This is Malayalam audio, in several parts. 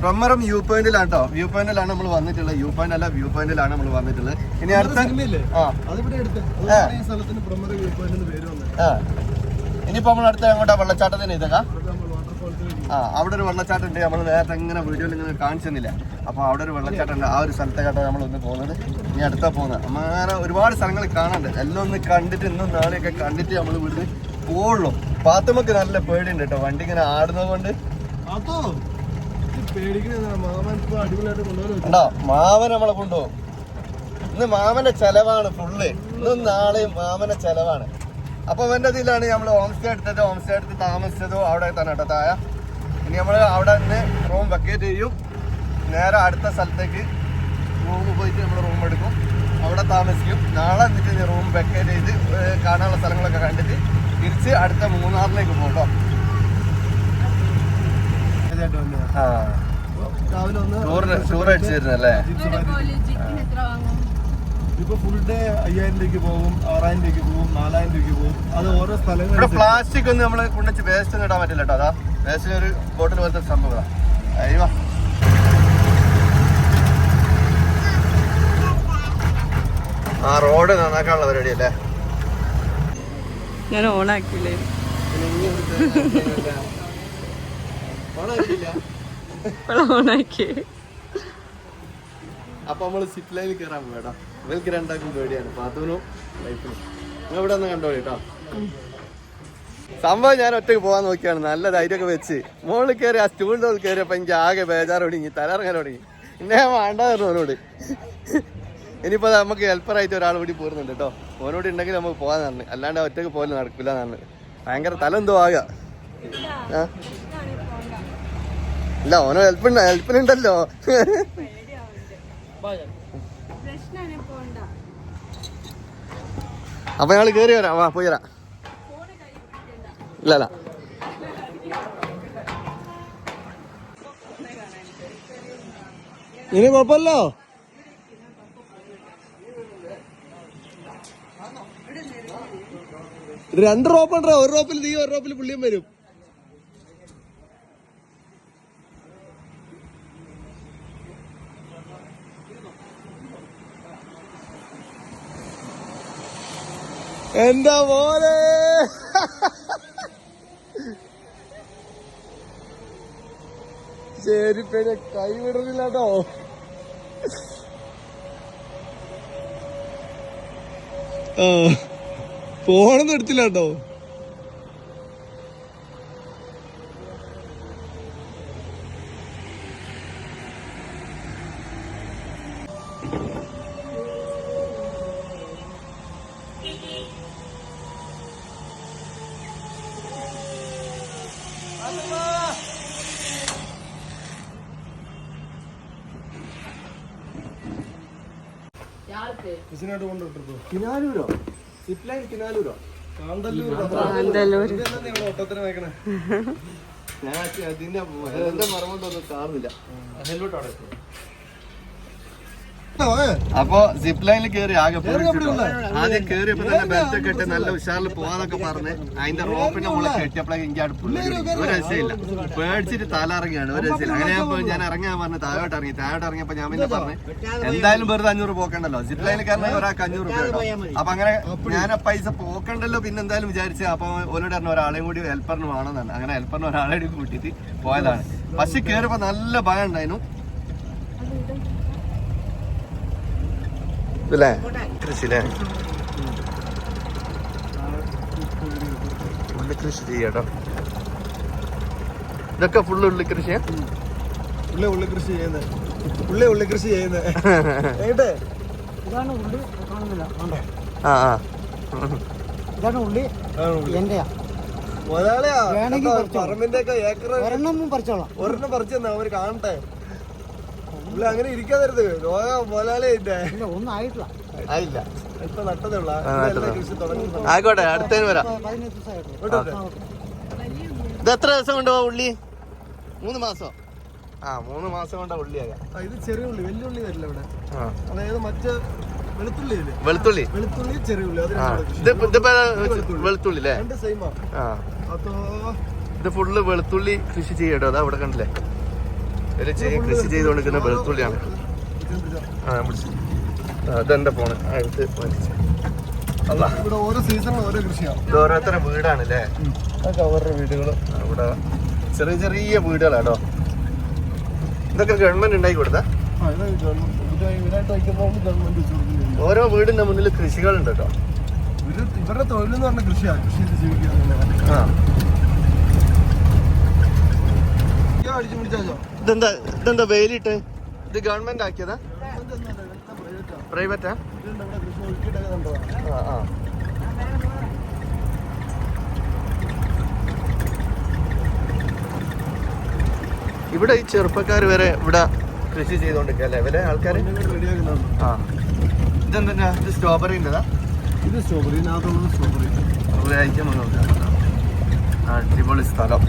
പ്രമ്മരം വ്യൂ പോയിന്റിലാണ് കേട്ടോ. വ്യൂ പോയിന്റിലാണ് നമ്മൾ വന്നിട്ടുള്ളത്. വ്യൂ പോയിന്റ് അല്ല, വ്യൂ പോയിന്റിലാണ് നമ്മൾ വന്നിട്ടുള്ളത്. ഇനി അടുത്ത ഇനിയിപ്പോ നമ്മൾ അടുത്ത അങ്ങോട്ടാ വെള്ളച്ചാട്ടത്തിന് ഇതൊക്കെ അവിടെ ഒരു വെള്ളച്ചാട്ടം ഉണ്ട്. നമ്മൾ നേരത്തെ ഇങ്ങനെ വീഡിയോയിൽ ഇങ്ങനെ കാണിച്ചെന്നില്ല. അപ്പോൾ അവിടെ ഒരു വെള്ളച്ചാട്ടം ഉണ്ട്. ആ ഒരു സ്ഥലത്തേക്കാട്ടോ നമ്മളൊന്ന് പോകുന്നത്. ഇനി അടുത്താ പോകുന്നത്. അങ്ങനെ ഒരുപാട് സ്ഥലങ്ങൾ കാണാനുണ്ട്. എല്ലാം ഒന്ന് കണ്ടിട്ട് ഇന്നും നാളെയൊക്കെ കണ്ടിട്ട് നമ്മൾ വീട്ടിൽ പോവുള്ളൂ. പാത്തുമ്മക്ക് നല്ല പേടിയുണ്ട് കേട്ടോ, വണ്ടി ഇങ്ങനെ ആടുന്നത് കൊണ്ട്. ഉണ്ടോ മാമൻ നമ്മളെ കൊണ്ടുപോകും. ഇന്ന് മാമന്റെ ചെലവാണ് ഫുള്ള്. ഇന്നും നാളെയും മാമന്റെ ചെലവാണ്. അപ്പൊ അവന്റെ ഇതിലാണ് നമ്മൾ ഹോം സ്റ്റേ എടുത്തത്. ഹോം സ്റ്റേ എടുത്ത് താമസിച്ചതോ അവിടെ തന്നെ കേട്ടോ താഴെ. ഇനി നമ്മൾ അവിടെ നിന്ന് റൂം വെക്കേറ്റ് ചെയ്യും. നേരെ അടുത്ത സ്ഥലത്തേക്ക് റൂം പോയിട്ട് നമ്മൾ റൂം എടുക്കും, അവിടെ താമസിക്കും. നാളെ എന്നിട്ട് റൂം വെക്കേറ്റ് ചെയ്ത് കാണാനുള്ള സ്ഥലങ്ങളൊക്കെ കണ്ടിട്ട് തിരിച്ച് അടുത്ത മൂന്നാറിലേക്ക് പോകും കേട്ടോ. ടൂർ അടിച്ചിരുന്നല്ലേ? ഇപ്പൊ ഫുൾ ഡേ 5000 രൂപയ്ക്ക് പോകും, 6000 രൂപയ്ക്ക് പോകും, 4000 രൂപയ്ക്ക് പോകും. അത് ഓരോ സ്ഥലങ്ങളിൽ. പ്ലാസ്റ്റിക് ഒന്നും നമ്മള് കൊണ്ടുവച്ച് വേസ്റ്റ് ഒന്നും ഇടാൻ പറ്റില്ല കേട്ടോ. അതാ വേസ്റ്റിന് ഒരു ബോട്ടിൽ പോലത്തെ സംഭവം. അയ്യോ ആ റോഡ് നന്നാക്കാനുള്ള പരിപാടി അല്ലേ? ഞാൻ ഓണാക്കിയില്ലേ? ഓണാക്കി. അപ്പൊ നമ്മള് സിപ്പ് ലൈനിൽ കയറാൻ പോകട്ടോ. ഇവർക്ക് രണ്ടാക്കും പേടിയാണ്, പാത്തൂനും ലൈഫിനും. നിങ്ങൾ ഇവിടെ ഒന്ന് കണ്ടോ കേട്ടോ. സംഭവം ഞാൻ ഒറ്റയ്ക്ക് പോകാൻ നോക്കിയാണ്. നല്ല ധൈര്യമൊക്കെ വെച്ച് മുകളിൽ കയറി ആ സ്റ്റൂളിൻ്റെ മുകളിൽ കയറിയപ്പോൾ എനിക്ക് ആകെ ബേജാറ് തുടങ്ങി, തലയിറങ്ങാൻ തുടങ്ങി. പിന്നെ വേണ്ടായിരുന്നു ഓനോട്. ഇനിയിപ്പോൾ നമുക്ക് ഹെൽപ്പറായിട്ട് ഒരാൾ കൂടി പോരുന്നുണ്ട് കേട്ടോ. ഓനോട് ഉണ്ടെങ്കിൽ നമുക്ക് പോകാൻ പറഞ്ഞു, അല്ലാണ്ട് ഒറ്റയ്ക്ക് പോലും നടക്കില്ല എന്നാണ്. ഭയങ്കര തല എന്തോ ആകുക. ഇല്ല ഓനോ ഹെൽപ്പിനുണ്ടല്ലോ. അപ്പൊ ഞങ്ങൾ കയറി വരാം. വാ പോയി വരാം. ഇല്ലല്ല ഇനി കുഴപ്പമല്ലോ. രണ്ട് റോപ്പുണ്ടോ? ഒരു റോപ്പിൽ നീ, ഒരു റോപ്പിൽ പുള്ളിയും വരും. എന്താ പോലെ ശരി പേര് കൈ വിടുന്നില്ല കേട്ടോ. ഫോണൊന്നും എടുത്തില്ല കേട്ടോ. കിനാലൂരോ? സിപ്പ് ലൈൻ കിനാലൂരോ? ഓട്ടത്തിന് വയ്ക്കണേ. ഞാൻ അതിന്റെ മറമുണ്ടോന്നും കാണുന്നില്ല. അപ്പൊ സിപ്പ് ലൈനിൽ കയറി ആകെ ആദ്യം കയറിയപ്പോ തന്നെ ബെൽറ്റ് ഒക്കെ ഇട്ട് നല്ല ഉഷാറിൽ പോവാന്നൊക്കെ പറഞ്ഞ് അതിന്റെ റോപ്പിന്റെ മുകളിൽ കെട്ടിയപ്പോഴേക്ക് എനിക്ക് അടുപ്പ് ഒരു രക്ഷയില്ല. പേടിച്ചിട്ട് തല ഇറങ്ങിയാണ്, ഒരു രക്ഷയില്ല. അങ്ങനെ ഞാൻ ഇറങ്ങാൻ പറഞ്ഞ് താഴോട്ട് ഇറങ്ങിയപ്പോ ഞാൻ പിന്നെ പറഞ്ഞു എന്തായാലും വെറുതെ 500 പോക്കണ്ടല്ലോ. സിപ്പ് ലൈനിൽ കയറണ ഒരാൾക്ക് 500 രൂപ. അപ്പൊ അങ്ങനെ ഞാൻ പൈസ പോക്കണ്ടല്ലോ പിന്നെ എന്തായാലും വിചാരിച്ച്. അപ്പൊ ഓരോട് പറഞ്ഞ ഒരാളെയും കൂടി ഹെൽപ്പറിന് വേണമെന്നാണ്. അങ്ങനെ ഹെൽപ്പറിന് ഒരാളെ കൂട്ടിയിട്ട് പോയതാണ്. പക്ഷെ കയറിയപ്പോ നല്ല ഭയം ഉണ്ടായിരുന്നു. ഇല്ലേ കൃഷിയില്ലേ? ഉള്ളി കൃഷി ചെയ്യാട്ടോ. ഇതൊക്കെ ഫുള്ള് ഉള്ളി കൃഷിയാ? ഉള്ളി കൃഷി ചെയ്യുന്നത്. ഉള്ളി കൃഷി ചെയ്യുന്നത്. ഇതാണ് ഉള്ളി കാണുന്നില്ല. ഇതാണ് ഉള്ളി. എന്റെയാ പറമ്പിന്റെ ഒക്കെ ഏക്കർ ഒരെണ്ണം പറിച്ചോളാം. ഒരെണ്ണം പറിച്ചു തന്നെ അവര് കാണട്ടെ. അങ്ങനെ ഇരിക്കാതരുത്. ഒന്നും ആയിട്ടില്ല. ഇപ്പൊ നട്ടതേ ഉള്ള. ആയിക്കോട്ടെ, അടുത്തേന് വരാം. ഇത് എത്ര ദിവസം കൊണ്ടുപോവാ ഉള്ളി? 3 മാസം. 3 മാസം കൊണ്ടാ ഉള്ളി ആകാം. ഇത് ചെറിയ ഉള്ളി, വലിയ ഉള്ളി വരില്ല ഇവിടെ. അതായത് മറ്റേ വെളുത്തുള്ളി ചെറിയ ഉള്ളി. വെളുത്തുള്ളി അല്ലേ? സെയിമാ. ഇത് ഫുള്ള് വെളുത്തുള്ളി കൃഷി ചെയ്യട്ടോ. അതാ ഇവിടെ കണ്ടില്ലേ? ഇവര് കൃഷി ചെയ്തുകൊണ്ടിരിക്കുന്ന വെളുത്തുള്ളിയാണ്. അതെന്റെ ഫോണ് അടുത്ത് ഇവിടെ ഓരോ സീസണിലും ഓരോ കൃഷിയാണ്. ഇത് ഓരോരുത്തരുടെ വീടാണ് അല്ലേ? അതൊക്കെ അവരുടെ വീടുകൾ. ഇവിടെ ചെറിയ ചെറിയ വീടുകളാട്ടോ. ഇതൊക്കെ ഗവൺമെന്റ് ഉണ്ടാക്കി കൊടുത്താ? ഓരോ വീടിന്റെ മുന്നിൽ കൃഷികളുണ്ട് കേട്ടോ. ഇവരുടെ തൊഴിലെന്ന് പറഞ്ഞ കൃഷിയാണ്. കൃഷി ചെയ്ത് ജീവിക്കുക. ഇതെന്താ വെയിലിട്ട്? ഇത് ഗവൺമെന്റ് ആക്കിയതാ? പ്രൈവറ്റാ? ഇവിടെ ഈ ചെറുപ്പക്കാർ വരെ ഇവിടെ കൃഷി ചെയ്തോണ്ടിരിക്കല്ലേ ഇവരെ ആൾക്കാർ? ആ, ഇതെന്താ? ഇത് സ്ട്രോബെറി ഉണ്ടതാ? ഇത് സ്ട്രോബെറി. സ്ട്രോബെറി അയക്കാൻ നോക്കാം. അടിപൊളി സ്ഥലം.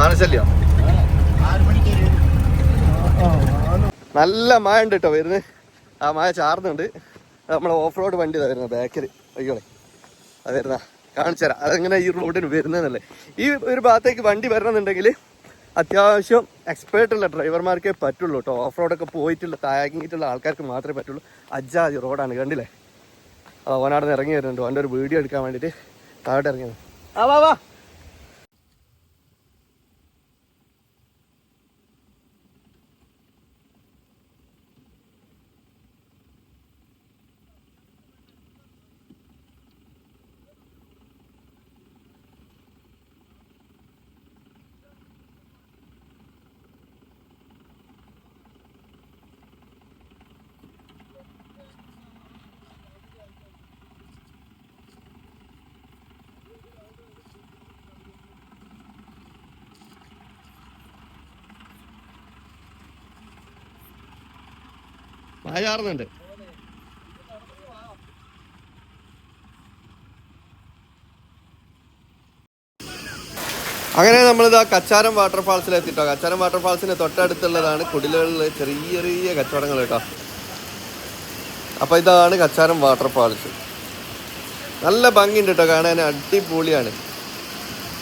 ആനശല്യോ? നല്ല മഴ ഉണ്ട് കേട്ടോ വരുന്നത്. ആ മഴ ചാർന്നുണ്ട്. നമ്മളെ ഓഫ് റോഡ് വണ്ടി വരുന്നത് ബാക്കിൽ. അയ്യോളെ അത് വരുന്ന കാണിച്ചു തരാം. അതെങ്ങനെ ഈ റോഡിന് വരുന്നതെന്നല്ലേ. ഈ ഒരു ഭാഗത്തേക്ക് വണ്ടി വരണമെന്നുണ്ടെങ്കിൽ അത്യാവശ്യം എക്സ്പേർട്ടുള്ള ഡ്രൈവർമാർക്കേ പറ്റുള്ളൂ കേട്ടോ. ഓഫ് റോഡൊക്കെ പോയിട്ടുള്ള താങ്ങിയിട്ടുള്ള ആൾക്കാർക്ക് മാത്രമേ പറ്റുള്ളൂ. അജ്ജാതി റോഡാണ്, കണ്ടില്ലേ? ഓനാട് ഇറങ്ങി വരുന്നുണ്ട്. അവൻ്റെ ഒരു വീഡിയോ എടുക്കാൻ വേണ്ടിയിട്ട് താഴോട്ട് ഇറങ്ങിയത്. വാ മഴ ചാറുന്നുണ്ട്. അങ്ങനെ നമ്മളിതാ കച്ചാരം വാട്ടർഫാൾസിൽ എത്തിട്ടോ. കച്ചാരം വാട്ടർഫാൾസിന് തൊട്ടടുത്തുള്ളതാണ് കുടിലുകളിൽ ചെറിയ ചെറിയ കച്ചവടങ്ങൾ കേട്ടോ. അപ്പോൾ ഇതാണ് കച്ചാരം വാട്ടർഫാൾസ്. നല്ല ഭംഗിയുണ്ട് കേട്ടോ കാണാൻ, അടിപൊളിയാണ്.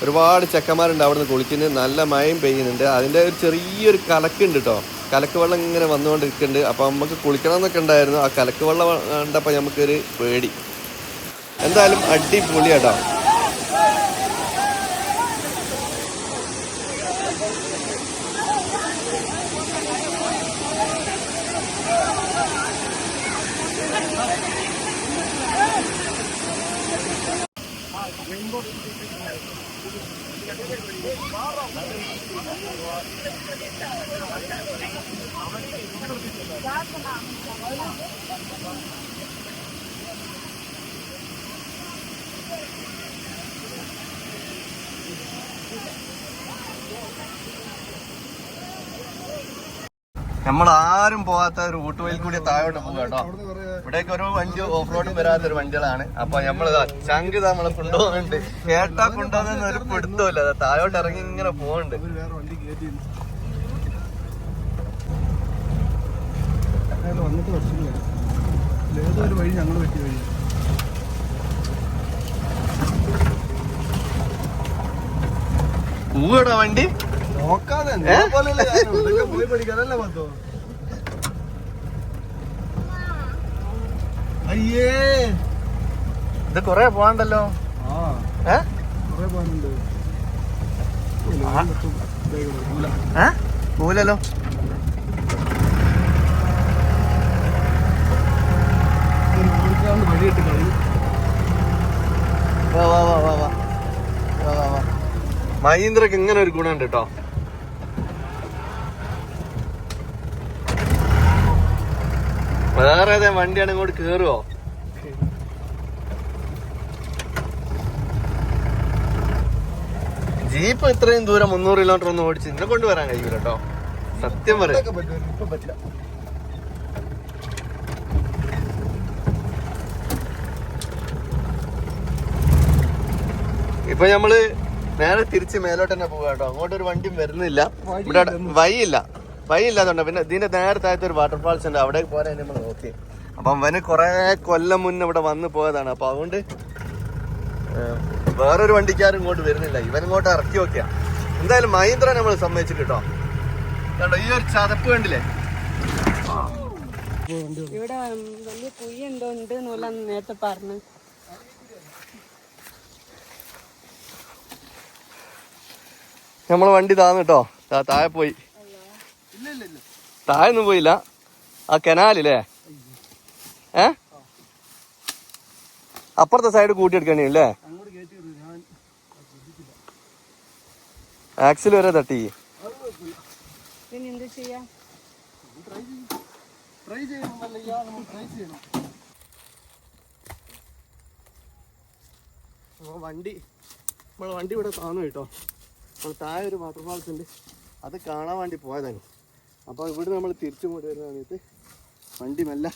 ഒരുപാട് ചെക്കന്മാരുണ്ട് അവിടെ നിന്ന് കുളിക്കുന്നത്. നല്ല മഴയും പെയ്യുന്നുണ്ട്. അതിൻ്റെ ഒരു ചെറിയൊരു കലക്കുണ്ട് കേട്ടോ. കലക്ക് വെള്ളം ഇങ്ങനെ വന്നുകൊണ്ടിരിക്കുന്നുണ്ട്. അപ്പോൾ നമുക്ക് കുളിക്കണം എന്നൊക്കെ ഉണ്ടായിരുന്നു. ആ കലക്ക് വെള്ളം കണ്ടപ്പോൾ നമുക്കൊരു പേടി. എന്തായാലും അടിപൊളിയാട്ടോ. നമ്മളാരും പോകാത്ത ഒരു ഊട്ടുവയിൽ കൂടി താഴോട്ട് പോകും കേട്ടോ. ഇവിടേക്ക് ഒരു വണ്ടി ഓഫ് റോഡും വരാത്തൊരു വണ്ടികളാണ്. അപ്പൊ നമ്മള് ചങ്ക് നമ്മളെ കൊണ്ടുപോകുന്നുണ്ട്. കേട്ടാ കൊണ്ടുപോകുന്ന ഒരു പിടുത്തമില്ല. താഴോട്ട് ഇറങ്ങി ഇങ്ങനെ പോകുന്നുണ്ട്. പൂവടാ വണ്ടി നോക്കാതെ പോയി പഠിക്കാനല്ലേ പത്തോ. അയ്യേ ഇത് കൊറേ പോവാണ്ടല്ലോ. പോലല്ലോ. വഴിയിട്ട് കളി. മഹീന്ദ്രക്ക് ഇങ്ങനെ ഒരു ഗുണമുണ്ട് കേട്ടോ. വേറെ ഏതാ വണ്ടിയാണ് ഇങ്ങോട്ട് കേറുവോ? ജീപ്പ് ഇത്രയും ദൂരം 300 കിലോമീറ്റർ ഒന്നും ഓടിച്ച് ഇതിനെ കൊണ്ട് വരാൻ കഴിയൂല കേട്ടോ. സത്യം പറയാം. ഇപ്പൊ നമ്മള് നേരെ തിരിച്ച് മേലോട്ട് തന്നെ പോവാ കേട്ടോ. അങ്ങോട്ടൊരു വണ്ടിയും വരുന്നില്ല. ഇവിടെ വഴിയില്ലാതുണ്ടോ. പിന്നെ ഇതിന്റെ നേരെ താഴത്തെ ഒരു വാട്ടർഫാൾസ് ഉണ്ട്. അവിടെ പോരാൻ നമ്മൾ നോക്കി. അപ്പൊ അവന് കുറെ കൊല്ലം മുന്നേ ഇവിടെ വന്ന് പോയതാണ്. അപ്പൊ അതുകൊണ്ട് വേറൊരു വണ്ടിക്കാരും ഇങ്ങോട്ട് വരുന്നില്ല, ഇവൻ ഇങ്ങോട്ട് ഇറക്കി വെക്കുക. എന്തായാലും മഹീന്ദ്ര നമ്മൾ സമ്മതിച്ചിട്ട് കേട്ടോ. കണ്ടോ ഈ ഒരു ചതപ്പ് കണ്ടില്ലേ? ഇവിടെ വലിയ കുഴി എന്തോ ഉണ്ട് എന്നുള്ള നേരത്തെ പറഞ്ഞു. നമ്മളെ വണ്ടി താന്ന് കേട്ടോ, താഴെ പോയി. താഴെ ഒന്നും പോയില്ല, ആ കനാലില്ലേ അപ്പുറത്തെ സൈഡ് കൂട്ടിയെടുക്കണേ അല്ലേ? ആക്സിൽ വരെ തട്ടി. എന്ത് ചെയ്യാ? നമ്മളെ വണ്ടി ഇവിടെ താന്നു കേട്ടോ. നമ്മൾ താഴെ ഒരു വാട്ടർഫാൾസ് ഉണ്ട്, അത് കാണാൻ വേണ്ടി പോയതാണ്. അപ്പോൾ ഇവിടെ നമ്മൾ തിരിച്ചു കൊണ്ട് വരുന്ന സമയത്ത് വണ്ടി മെല്ലെ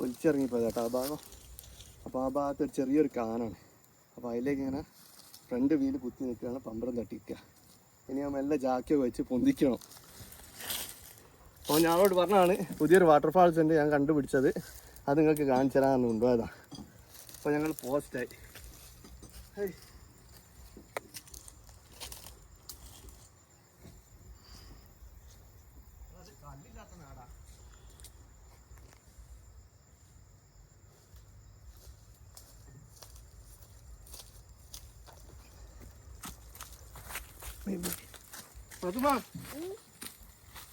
ഒലിച്ചിറങ്ങിപ്പോയത് കേട്ടോ ആ ഭാഗം. അപ്പോൾ ആ ഭാഗത്ത് ഒരു ചെറിയൊരു കാനാണ്. അപ്പോൾ അതിലേക്ക് ഇങ്ങനെ ഫ്രണ്ട് വീല് കുത്തി നിൽക്കുകയാണ്, പമ്പരം തട്ടിക്കുക. ഇനി ആ മെല്ലെ ജാക്കിയൊക്കെ വെച്ച് പൊന്തിക്കണം. അപ്പോൾ ഞാനോട് പറഞ്ഞാണ് പുതിയൊരു വാട്ടർഫാൾസ് ഉണ്ട് ഞാൻ കണ്ടുപിടിച്ചത്, അത് നിങ്ങൾക്ക് കാണിച്ചു തരാമെന്ന് കൊണ്ടുപോയതാണ്. അപ്പോൾ ഞങ്ങൾ പോസ്റ്റായി.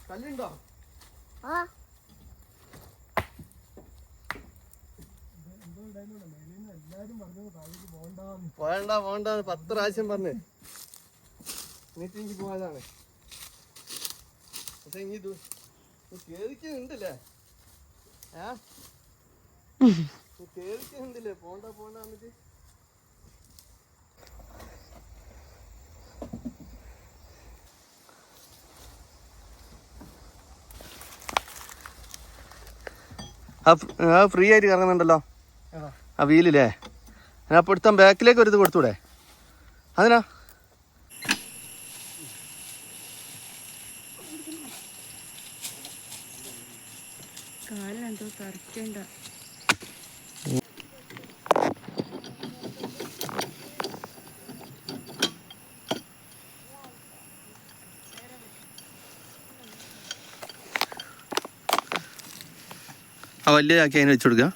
കല്ലുണ്ടോ? പോകണ്ട പോകണ്ട 10 പ്രാവശ്യം പറഞ്ഞ് എന്നിട്ട് എനിക്ക് പോയതാണ്. പക്ഷെ ഇനി കേറിക്കുന്നുണ്ടല്ലേ? കേറിക്കുന്നുണ്ടല്ലേ? പോണ്ട പോണ്ട എന്നിട്ട് ഫ്രീ ആയിട്ട് കറങ്ങുന്നുണ്ടല്ലോ ആ വീലില്ലേ? അപ്പോൾ എടുത്താൽ ബാക്കിലേക്ക് ഒരു ഇത് കൊടുത്തൂടെ? അതിനാ കാലെന്തോ തറക്കണ്ട. ആ വലിയ ചാക്കി അതിന് വെച്ച് കൊടുക്കുക.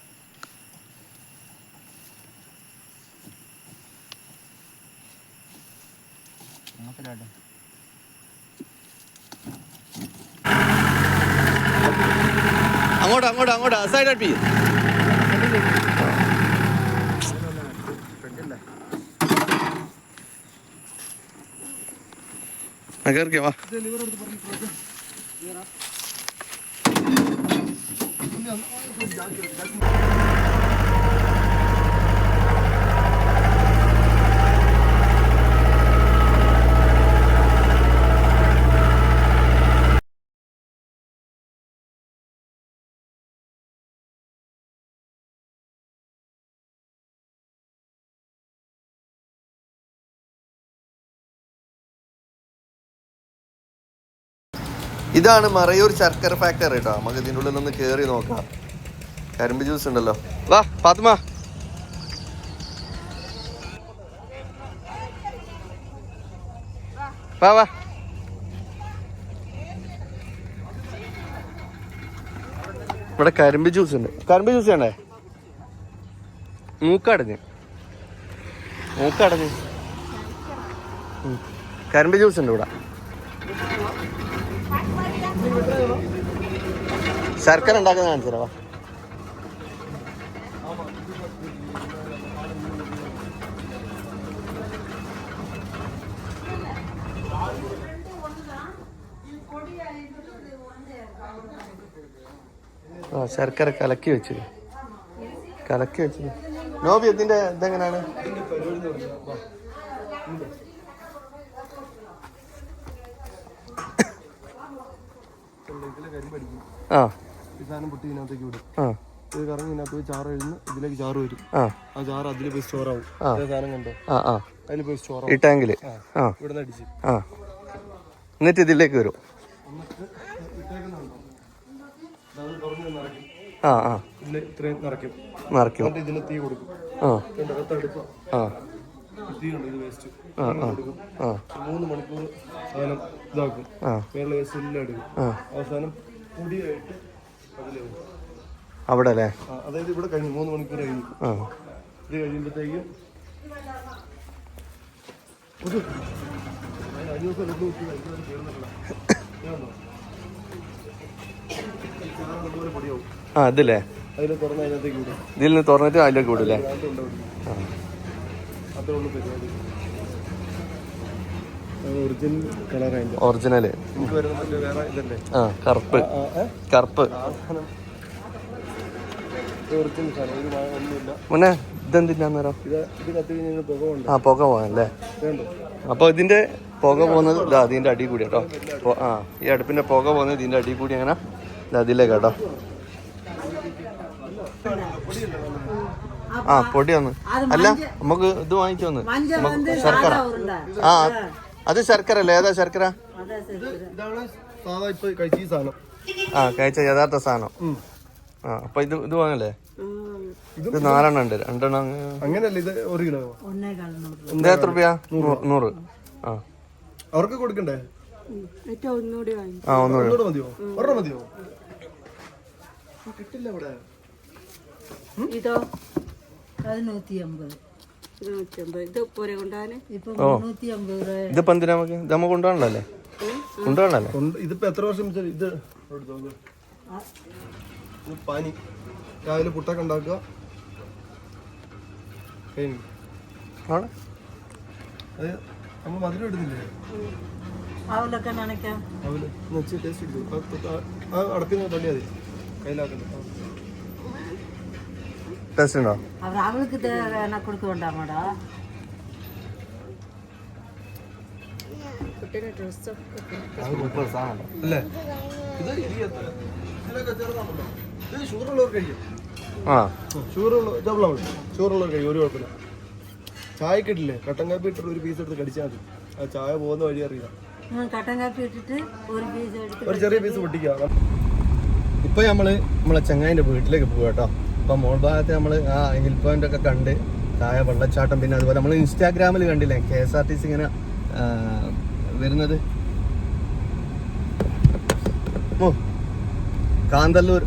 അങ്ങോട്ട് അങ്ങോട്ട് അങ്ങോട്ട് ആ സൈഡ് അടുപ്പിക്കും. കയറിക്കോ വാ. ഇതാണ് മറയൂർ ശർക്കര ഫാക്ടറി കേട്ടോ. നമുക്ക് ഇതിൻ്റെ ഉള്ളിൽ ഒന്ന് കയറി നോക്കാം. കരിമ്പ് ജ്യൂസ് ഉണ്ടല്ലോ. വാ ഫാത്തിമ. വാ വാ. ഇവിടെ കരിമ്പ് ജ്യൂസ് ഉണ്ട്. കരിമ്പ് ജ്യൂസ് വേണ്ടേ? മൂക്കടഞ്ഞ് കരിമ്പ് ജ്യൂസ് ഉണ്ട് ഇവിടെ. ശർക്കര ഉണ്ടാക്കുന്ന കാണിച്ചോ. ആ ശർക്കര കലക്കി വെച്ചു. നോബി ഇതിന്റെ ഇതെങ്ങനെയാണ്? ആ സാധനം പൊട്ടി ഇതിനകത്തേക്ക് വിടും. ഇത് കറങ്ങി ഇതിനകത്ത് ചാറ് എഴുതുന്നു, ഇതിലേക്ക് ചാറ് വരും. ആ ചാറ് അതിൽ പോയി സ്റ്റോർ ആവും. സാധനം കണ്ടോ? അതിൽ പോയി സ്റ്റോർ ആവും ഈ ടാങ്കിൽ. ഇവിടെ അടിച്ച് എന്നിട്ട് ഇതിലേക്ക് വരും. ഇത്രയും നിറയ്ക്കും. ഇതിന് തീ കൊടുക്കും. കുറ്റിയുണ്ട് ഇത് വേസ്റ്റ് ആ ആ എടുക്കും. ആ 3 മണിക്കൂർ സാധനം ഇതാക്കും. മേളിൽ വേസ്റ്റ് എല്ലാം എടുക്കും. അവസാനം പൊടിയായിട്ട് അതിലാവും. അവിടെ അല്ലേ? അതായത് ഇവിടെ കഴിഞ്ഞു 3 മണിക്കൂർ കഴിഞ്ഞു. ഇത് കഴിയുമ്പോഴത്തേക്കും ആ ഇതില്ലേ? അതിൽ തുറന്ന് അതിനകത്തേക്ക് വിടും. ഇതിൽ നിന്ന് തുറന്നിട്ട് അതിലേക്ക് വിടൂല്ലേ? അതേ ഉള്ളൂ പരിപാടി. ഒറിജിനൽ കളർ അതിന്റെ ഒറിജിനല്. എനിക്ക് വരുന്നത് വേറെ ഇതല്ലേ? ആ കറുപ്പ് കറുപ്പ്. ഒറിജിനൽ സാധനം. ഒരു ഒന്നുമില്ല. മുന്നേ ഇതെന്തിനാന്നേരം? ഇത് കത്തി കഴിഞ്ഞാൽ പുക ഉണ്ട്. ആ പുക പോകാനല്ലേ? അപ്പൊ ഇതിന്റെ പുക പോകുന്നത് ഇതാ അതിന്റെ അടി കൂടി കേട്ടോ. ആ ഈ അടുപ്പിന്റെ പുക പോകുന്നത് ഇതിന്റെ അടി കൂടി അങ്ങനെ അതിലേക്ക് കേട്ടോ. ആ പൊടി ഒന്ന് അല്ല നമുക്ക് ഇത് വാങ്ങിച്ചോന്ന് ശർക്കര. ആ അത് ശർക്കര അല്ലേ? ഏതാ ശർക്കര? ഇതാണ് സാധാ ഇപ്പൊ കഴിച്ച ഈ സാധനം. ആ കഴിച്ച യഥാർത്ഥ സാധനം. ആ അപ്പൊ ഇത് വാങ്ങല്ലേ? ഇത് 4 ഉണ്ട്. 2 അങ്ങനെയല്ല. ഇത് 1 കിലോ. ഇത് എത്ര രൂപ? 100. ആ അവർക്ക് കൊടുക്കണ്ടേ? ഒന്നുകൂടി വാങ്ങി. ആ ഒന്നുകൂടി മതിയോ? ഒരെണ്ണം മതിയോ? കിട്ടില്ല ഇവിടെ. ഇതോ 150. ഇത് പോരെ കൊണ്ടുപോകാന്? ഇതിപ്പോ എന്തിനാ നമുക്ക്? ഇത് നമുക്ക് കൊണ്ടുപോകണല്ലേ? കൊണ്ടുപോകണല്ലേ? ഇതിപ്പോ എത്ര വർഷം ഇത് പാനി രാവിലെ പുട്ടൊക്കെ ഉണ്ടാക്കുക. അത് നമ്മൾ മധുരം എടുത്തില്ലേ? ടേസ്റ്റ് അടപ്പിന്ന് തള്ളിയാൽ മതി. കയ്യിലാക്കണ്ട. ടേസ്റ്റ് ഉണ്ടോ? അവൾക്ക് കൊടുക്ക വേണ്ടാമോടാ. കുട്ടിയുടെ ഡ്രസ്സൊക്കെ അല്ലേ? ഇത് ഇതിലൊക്കെ ചെറുതാണല്ലോ. ഇത് ഷുഗറുള്ളവർ കഴിക്കും. ആ ഷുഗറുള്ളവർ കഴിക്കും. ഒരു കുഴപ്പമില്ല. ചായക്കിട്ടില്ലേ കട്ടൻ കാപ്പി ഇട്ടിട്ട് ഒരു പീസ് എടുത്ത് കടിച്ചാൽ മതി. ആ ചായ പോകുന്ന വഴി അറിയില്ല. കട്ടൻ കാപ്പി ഇട്ടിട്ട് ഒരു ചെറിയ പീസ് പൊട്ടിക്കാം. ഇപ്പൊ നമ്മളെ ചങ്ങായിന്റെ വീട്ടിലേക്ക് പോവാ കേട്ടോ. അപ്പൊ മോൾ ഭാഗത്ത് നമ്മള് ആ ഹിൽ പോയിന്റ് ഒക്കെ കണ്ട് താഴെ വെള്ളച്ചാട്ടം, പിന്നെ അതുപോലെ നമ്മൾ ഇൻസ്റ്റാഗ്രാമിൽ കണ്ടില്ലേ KSRTC ഇങ്ങനെ വരുന്നത്. ഓ കാന്തല്ലൂർ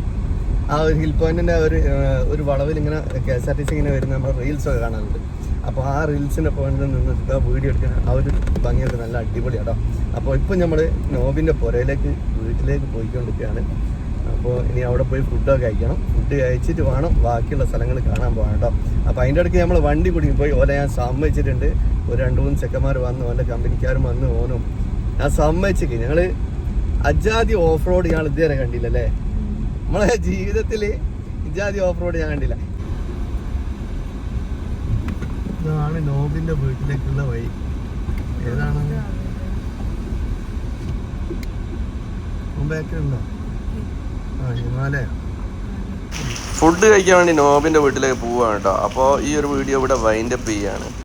ആ ഒരു ഹിൽ പോയിന്റിന്റെ ഒരു വളവിൽ ഇങ്ങനെ KSRTC ഇങ്ങനെ വരുന്ന നമ്മൾ റീൽസ് ഒക്കെ കാണാറുണ്ട്. അപ്പോൾ ആ റീൽസിന്റെ പോയിന്റിൽ നിന്ന് വീഡിയോ എടുക്കാൻ ആ ഒരു ഭംഗിയൊക്കെ നല്ല അടിപൊളിയാട്ടോ. അപ്പോൾ ഇപ്പം നമ്മൾ നോബിന്റെ പുരയിലേക്ക് വീട്ടിലേക്ക് പോയിക്കൊണ്ടിരിക്കുകയാണ്. അപ്പോൾ ഇനി അവിടെ പോയി ഫുഡൊക്കെ കഴിക്കണം. ഫുഡ് കഴിച്ചിട്ട് വേണം ബാക്കിയുള്ള സ്ഥലങ്ങൾ കാണാൻ പോകാൻ കേട്ടോ. അപ്പോൾ അതിൻ്റെ ഇടയ്ക്ക് നമ്മൾ വണ്ടി കുടുങ്ങി പോയി. ഓലെ ഞാൻ സമ്മതിച്ചിട്ടുണ്ട്. ഒരു 2-3 ചെക്കന്മാർ വന്ന് ഓൻ്റെ കമ്പനിക്കാരും വന്ന് ഓനും ഞാൻ സമ്മതിച്ചേക്ക്. ഞങ്ങൾ അജാതി ഓഫ് റോഡ് ഞങ്ങൾ ഇതുവരെ കണ്ടില്ലല്ലേ? നമ്മളെ ജീവിതത്തിൽ ഇജാതി ഓഫ് റോഡ് ഞാൻ കണ്ടില്ല. ഇതാണ് നോബിന്റെ വീട്ടിലേക്കുള്ള വഴി. ഏതാണ് മുമ്പേക്കുണ്ടോ? ആ ഹിമാലയ. ഫുഡ് കഴിക്കാൻ വേണ്ടി നോബിന്റെ വീട്ടിലേക്ക് പോവാണ് കേട്ടോ. അപ്പോൾ ഈ ഒരു വീഡിയോ ഇവിടെ വൈൻഡപ്പ് ചെയ്യാണ്.